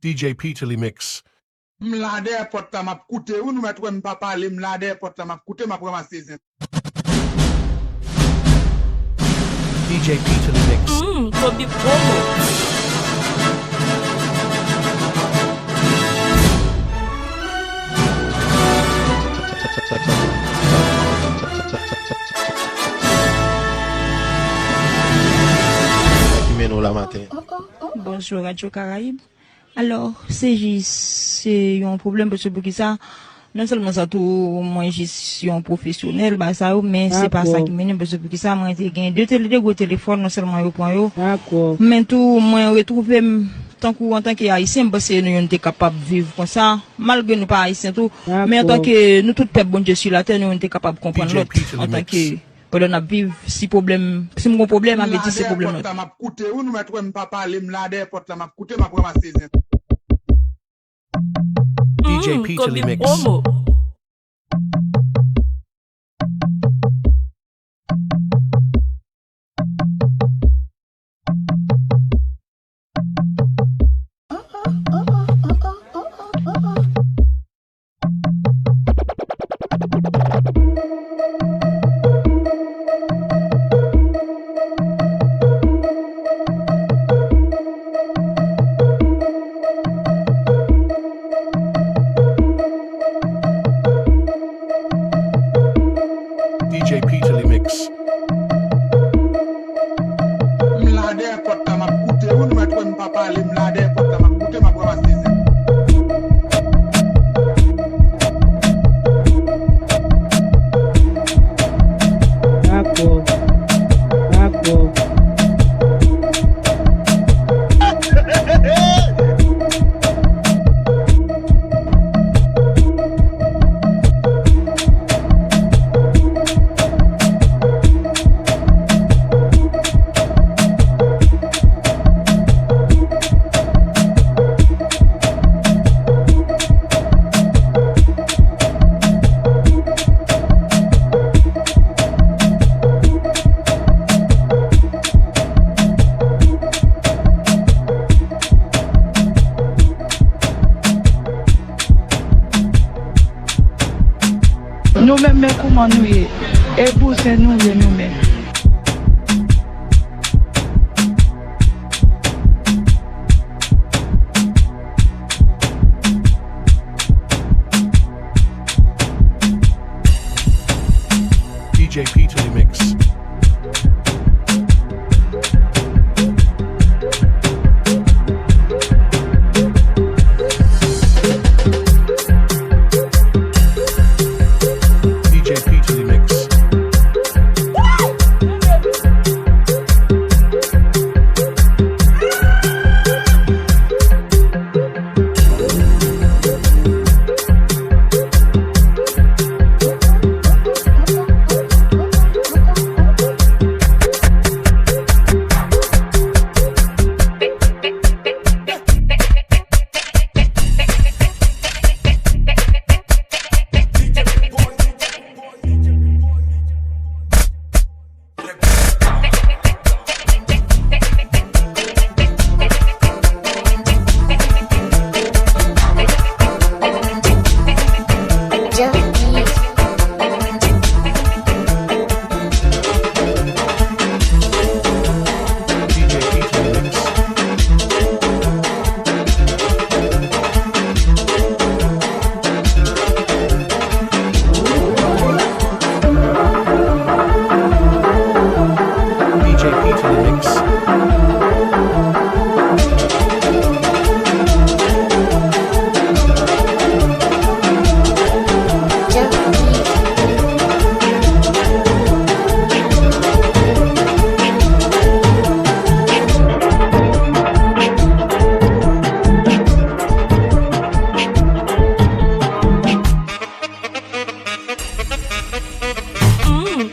DJ PeterlyMyx. Mlade airport la map koute, ou nou met wè m'pa pale, mlade airport la map koute, map wè season. DJ PeterlyMyx. Kobe promo. Bonjour Radio Caraïbe. Alors, c'est juste un problème parce que ça, non seulement ça tout moi juste un professionnel bah ça mais c'est pas ça qui m'énerve parce que ça moi j'ai gagné deux gros téléphones non seulement au point yo. D'accord. Mais tout moi retrouver en tant qu'haïtien parce que nous sommes capables de vivre comme ça malgré nous pas haïtiens tout mais en tant que nous tout peuple bon Dieu sur la terre nous sommes capables de comprendre l'autre en tant que pendant n'a vivre si problème si mon problème avait dit c'est problème l'autre. M'a coûté ou nous mettre m'pa parler mlade porte la m'a coûté m'a vraiment saison. DJ PeterlyMyx. DJ PeterlyMyx. Mlade porte la m'a coûté ou nous mettre m'pa parler mlade porte la m'a coûté m'a vraiment saison. D'accord. D'accord. Nous-mêmes, mais comment nous y est? Et vous, c'est nous, nous-mêmes. DJ PeterlyMyx.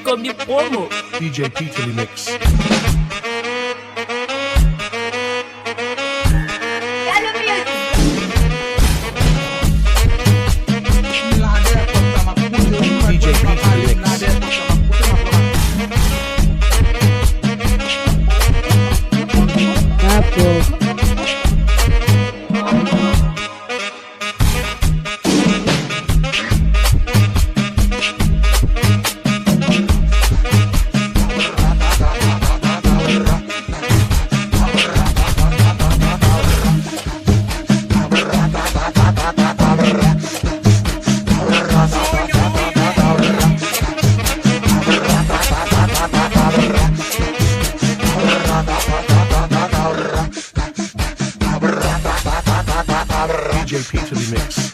Kobe promo. DJ PeterlyMyx. DJ PeterlyMyx. D'accord. PeterlyMyx.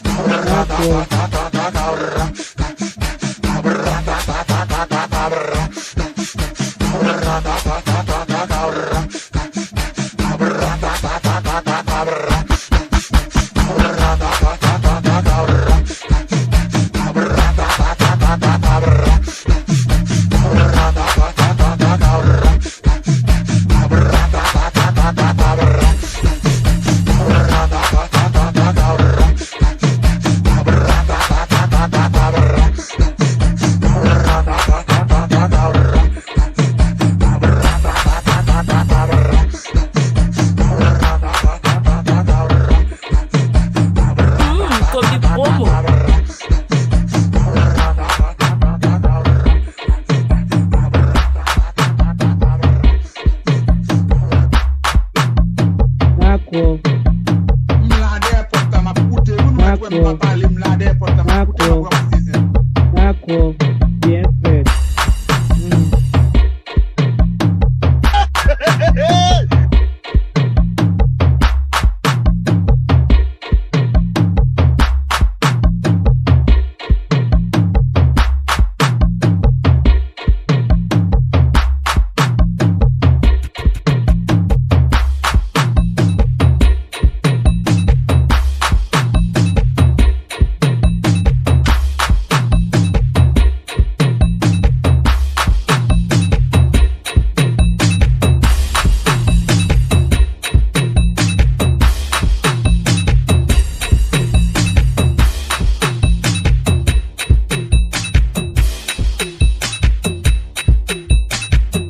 Comme du promo. D'accord. Mlade porta ma koute, ou nou mwen pa pale mlade porta ma koute ma bwa ma seze. D'accord. Bien fait.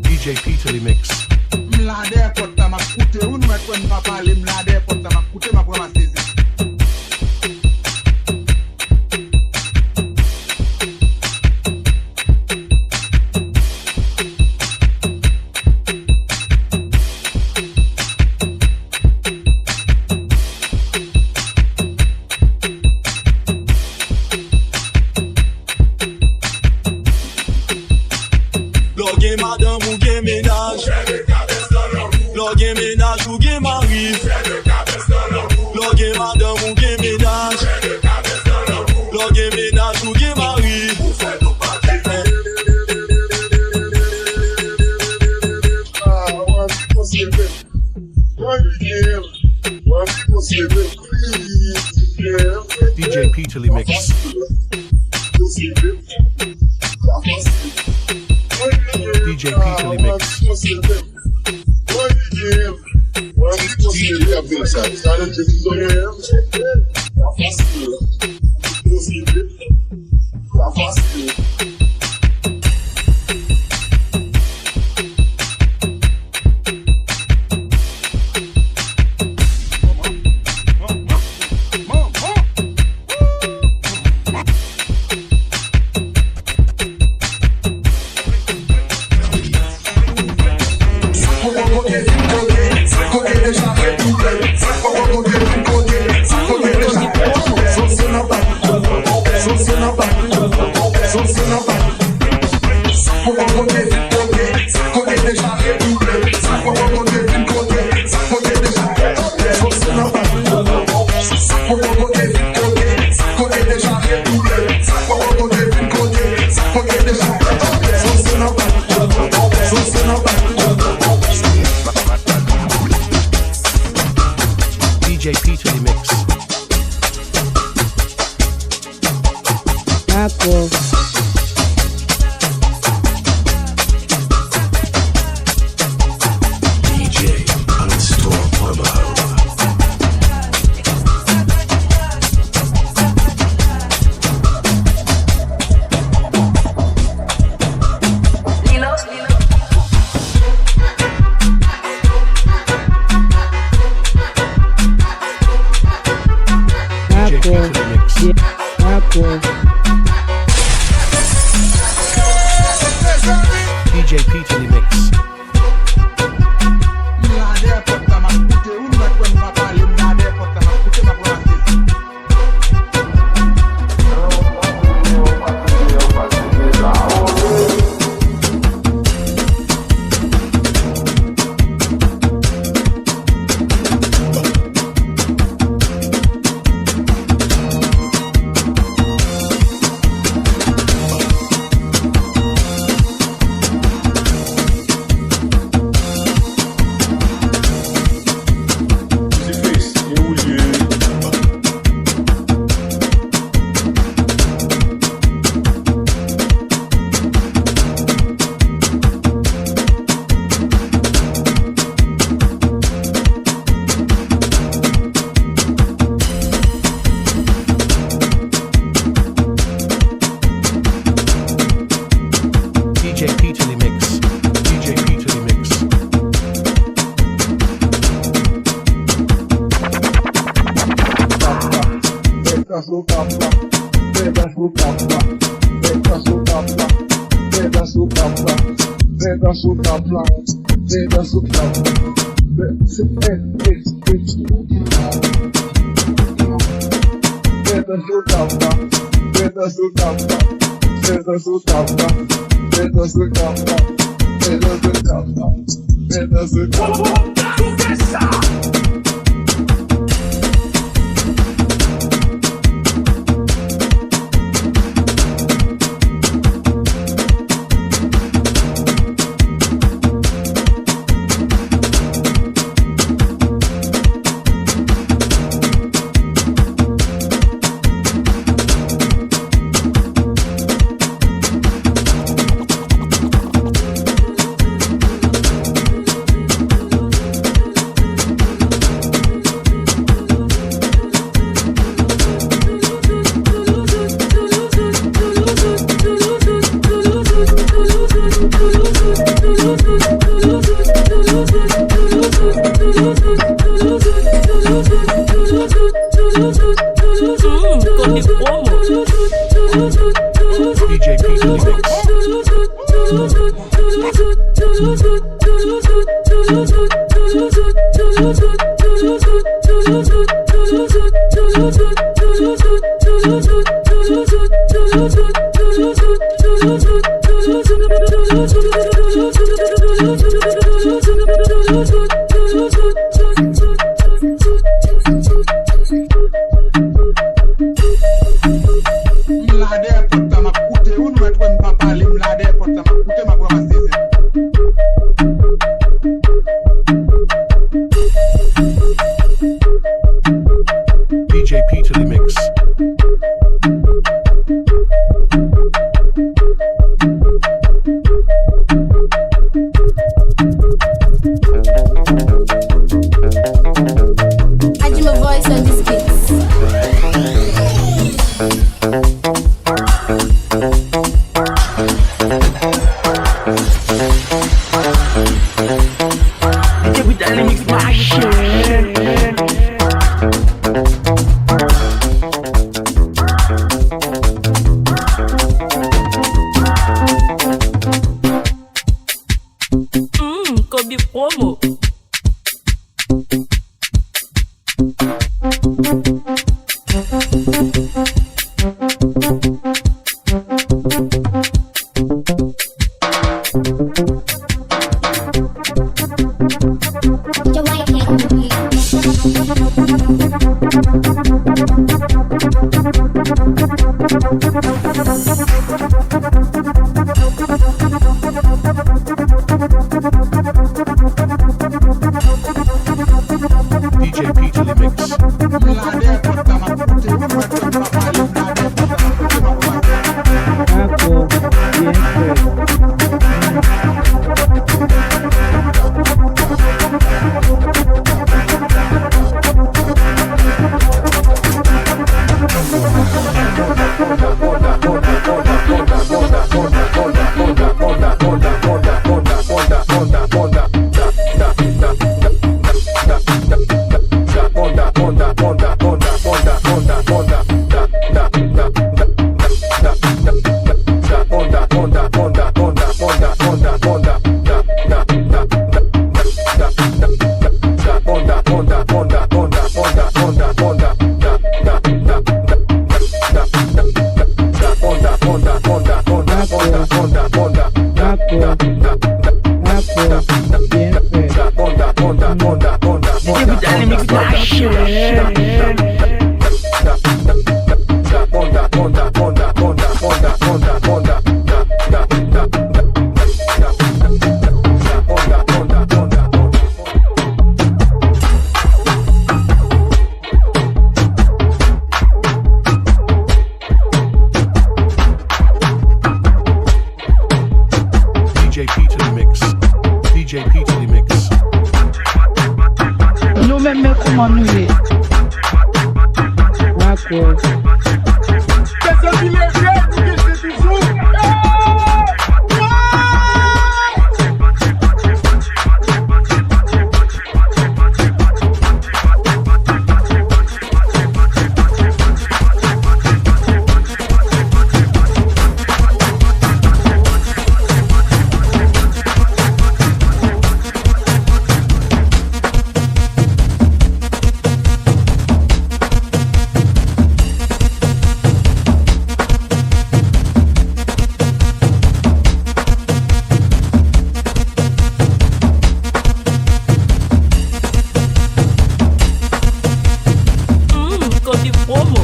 DJ PeterlyMyx. Mlade porta ma koute, ou nou mwen pa pale mlade porta ma koute ma bwa ma seze. Logue madame ou gen ménage, logue ménage ou gen mari, logue madame ou gen ménage, logue ménage ou gen mari. DJ PeterlyMyx. DJ PeterlyMyx. DJ PeterlyMyx. D'accord. DJ Unstoppable. DJ D'accord. PeterlyMyx. D'accord. DJ PeterlyMyx. Mlade porta ma koute, ou nou mwen pa pale mlade porta ma koute ma bwa ma seze. DJ PeterlyMyx. I do my voice on this beat. Kobe promo. DJ PeterlyMyx. DJ PeterlyMyx. Nous-mêmes, mais comment nous y est? D'accord. promo.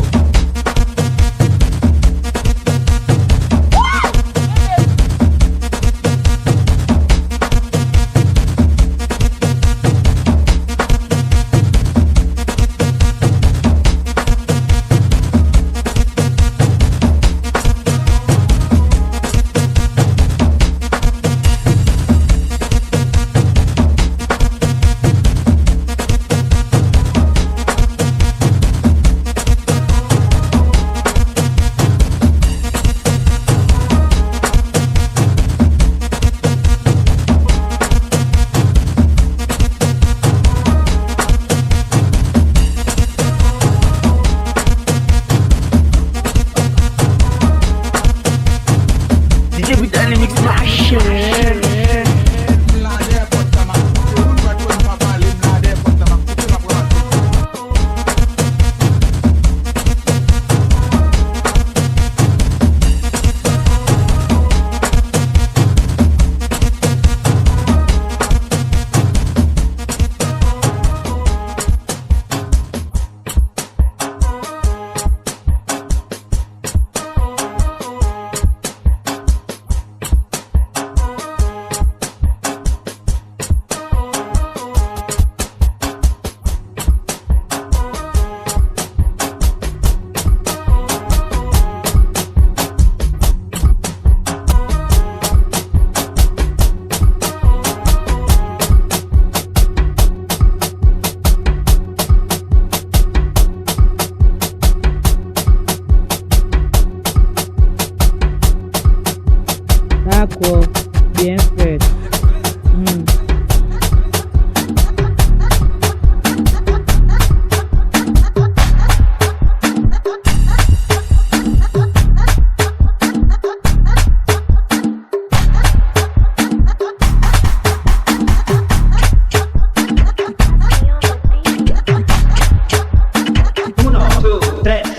DJ PeterlyMyx machine. Mlade porta makute, un met wen papa li mlade porta makute ma bwa. D'accord, bien fait.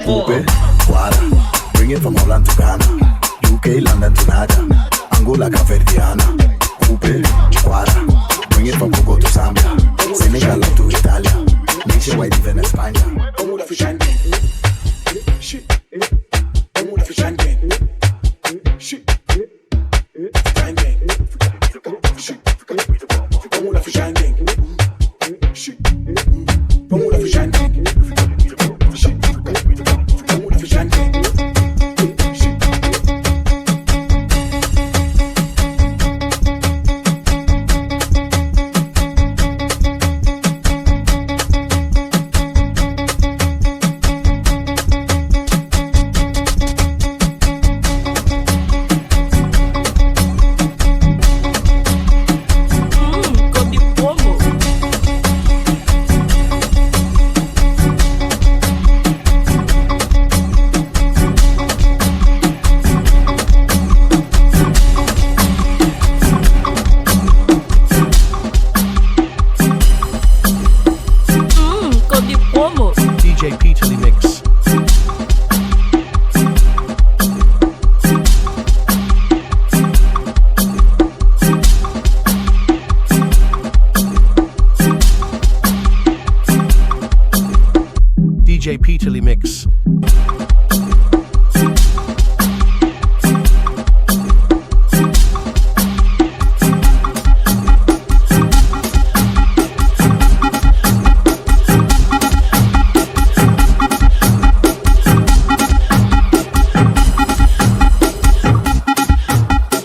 Coupe, Guara, bring it from Holland to Ghana, UK, London to Nada, Angola, Caverdiana. Coupe, Guara, bring it from Congo to Zambia, Senegal to Italia, nationwide even España. Vamos la ficha en shit, vamos la ficha en shit, vamos la ficha en shit, vamos la ficha en Copy promo. Copy promo. DJ PeterlyMyx. DJ PeterlyMyx. DJ PeterlyMyx.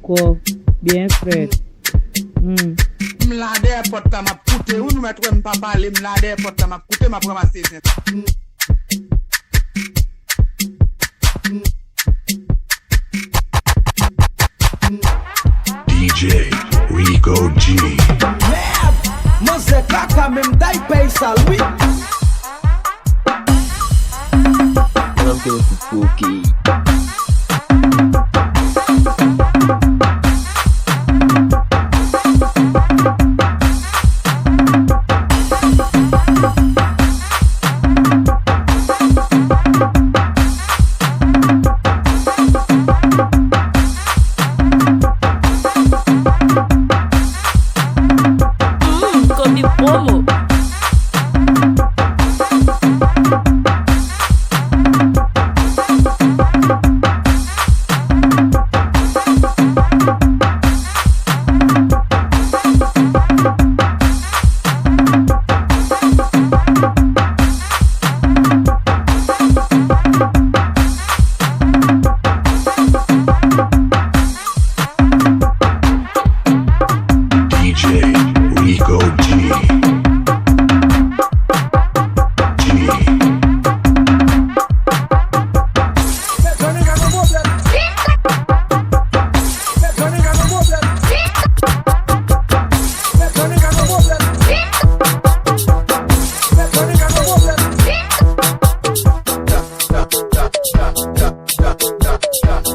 D'accord, bien fait. M'la de porta m'a coûté ou nous mettre m'pa parler m'la de porta m'a coûté m'a ramasser. DJ Rico G. Mwen se kaka men day pay sal oui. Mwen ke fukoki. Come como. DJ Rico G.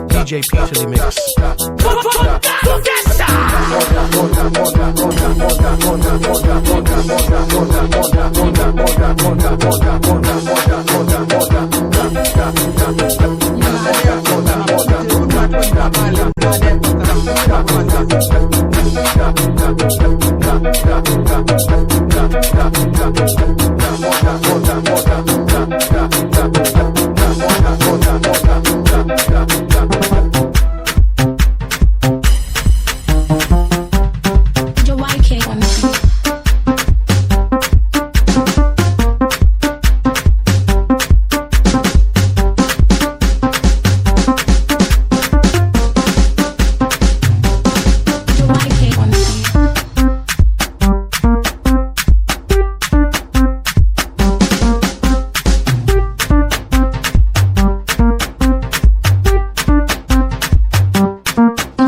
DJ PeterlyMyx. Your white cake on me.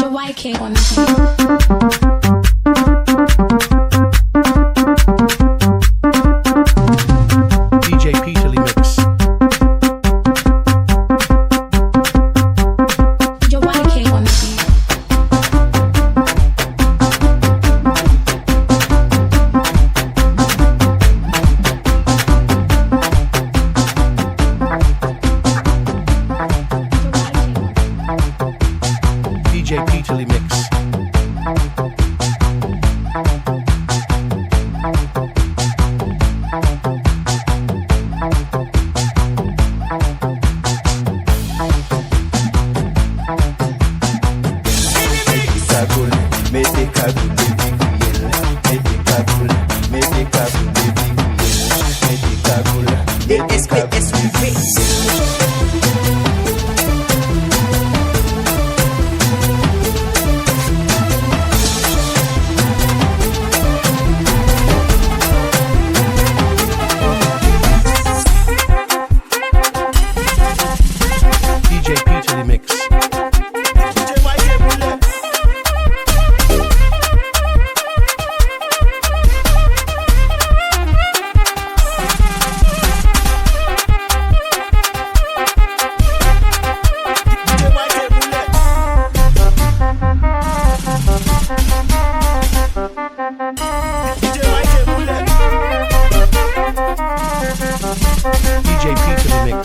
Your white cake on me. Your white cake on me. DJ PeterlyMyx. Your white cake on me. DJ PeterlyMyx. DJ PeterlyMyx. DJ PeterlyMyx.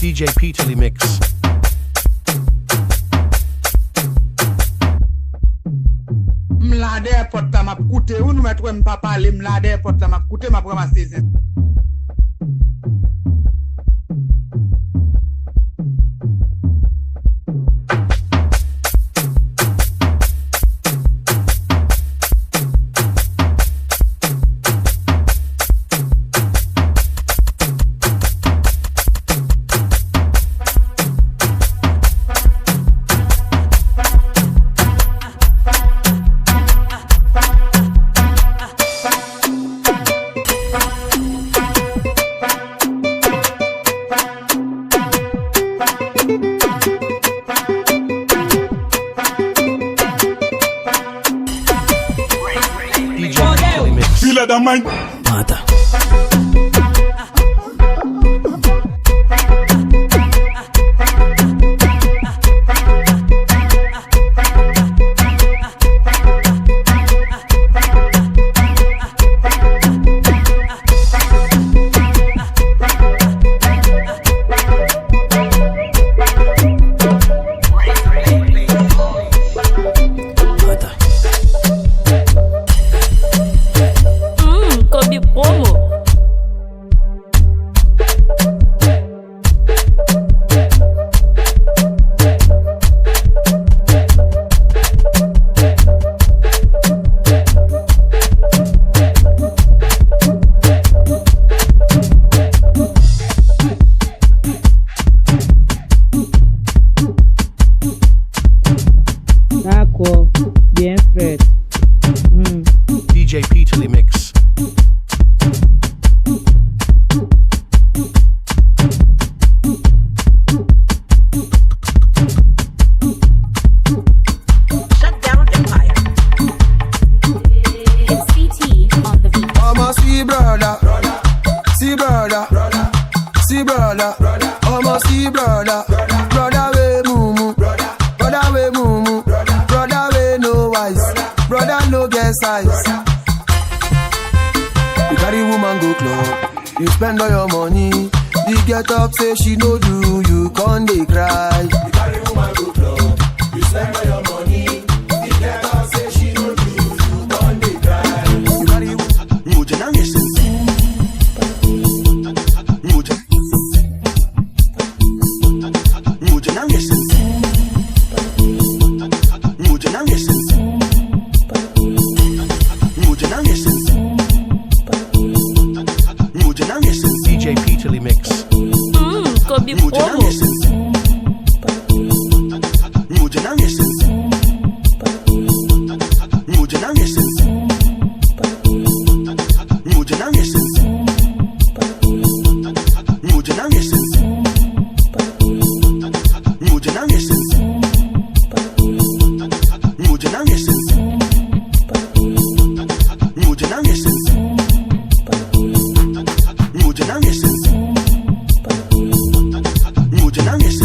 DJ PeterlyMyx. M'la de porta m'a coûté ou nous mettre m'pa parler m'la de porta m'a coûté m'a ramasser. tranquila da mãe. Mata. Kobe Pomo. D'accord, bien fait. DJ PeterlyMyx. Shut down Empire. It's CT on the beat. I'm a see brother, see brother, see brother. I'm a see brother, brother we mumu, brother we mumu, brother we no wise, brother no get size. You carry woman go club, you spend all your money. The get up say she no do, you can't dey cry. You carry woman go club, you spend all your money. The get up say she no do, you can't dey cry. You carry New generation. New generation. New generation. New generation. New generation. DJ PeterlyMyx. Kobe New Pomo. generation. New generation. New generation. New generation. New generation. New generation. New generation. New generation. New generation. New generation.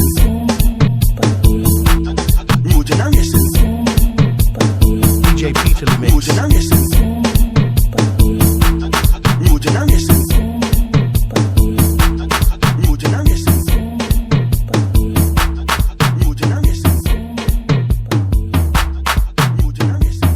New generation. DJ PeterlyMyx. New generation. New generation. New generation. New generation. New generation.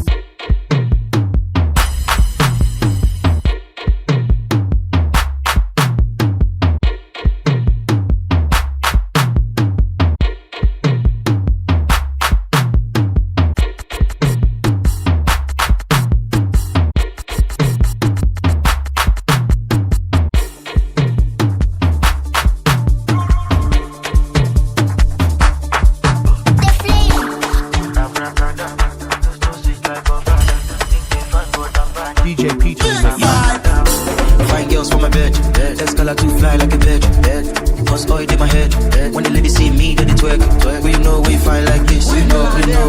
DJ PeterlyMyx. Fine girls for my bed. Escalate to fly like a bird. Cause oil in my head. When the ladies see me, then they twerk. We know we fine like this. We know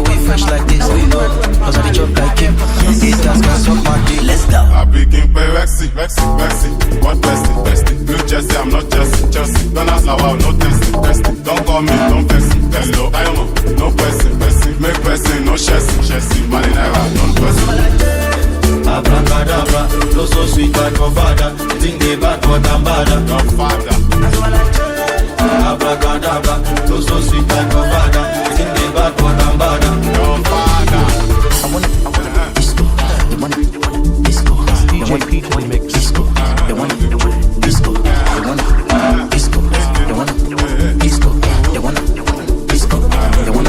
we fresh like this. We know. Cause I jump like him. Haters can suck my dick. Let's go. I begin pay Rexy. What bestie? New Jersey, I'm not Jersey. Don't ask how, no testing. Don't call me, don't vex me. Hello, I am no pressing. Make pressing, no chessy. Marinara, don't pressing. Abracadabra, you're so sweet like your father. You think they bad, but I'm badder. Your father. Abracadabra, you're so sweet like your father. You think they bad, but I'm badder. Your father. I want disco. They want disco. DJ PeterlyMyx. Disco. They want disco. They want disco. They want disco. They want disco. They want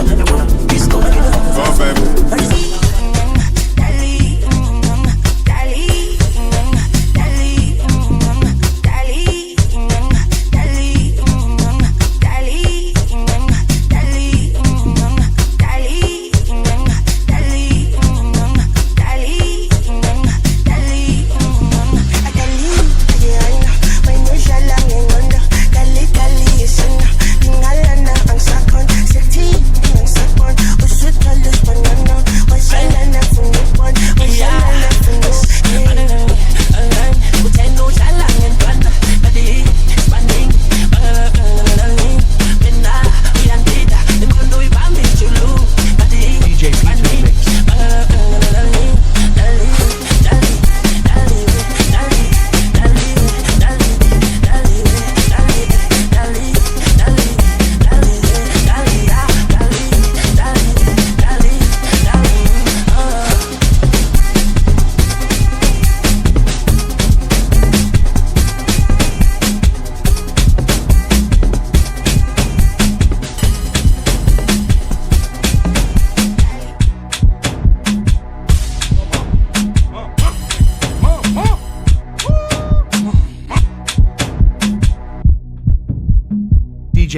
disco. Go, baby.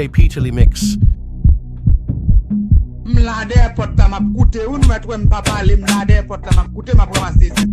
DJ PeterlyMyx. Mlade airport ta map koute ou nou met wè m'papa li mlade airport ta map koute map ramase si.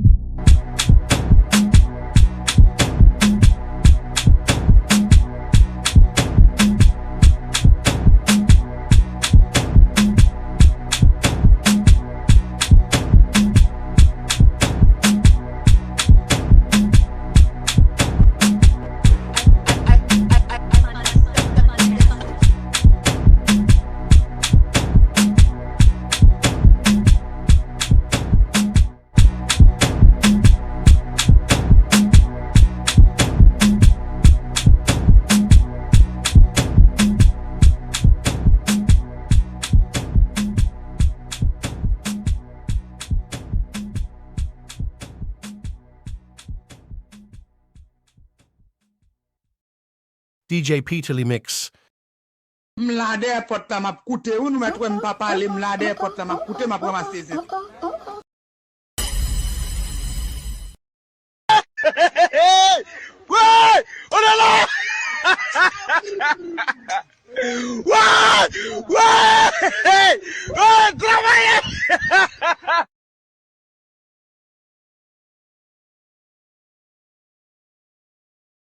DJ PeterlyMyx. Mlade airport ta map koute ou nou met wè m'papa li mlade airport ta map koute map ramase si. Ouais! On est là! Ouais! Ouais! Ouais! Travaillez!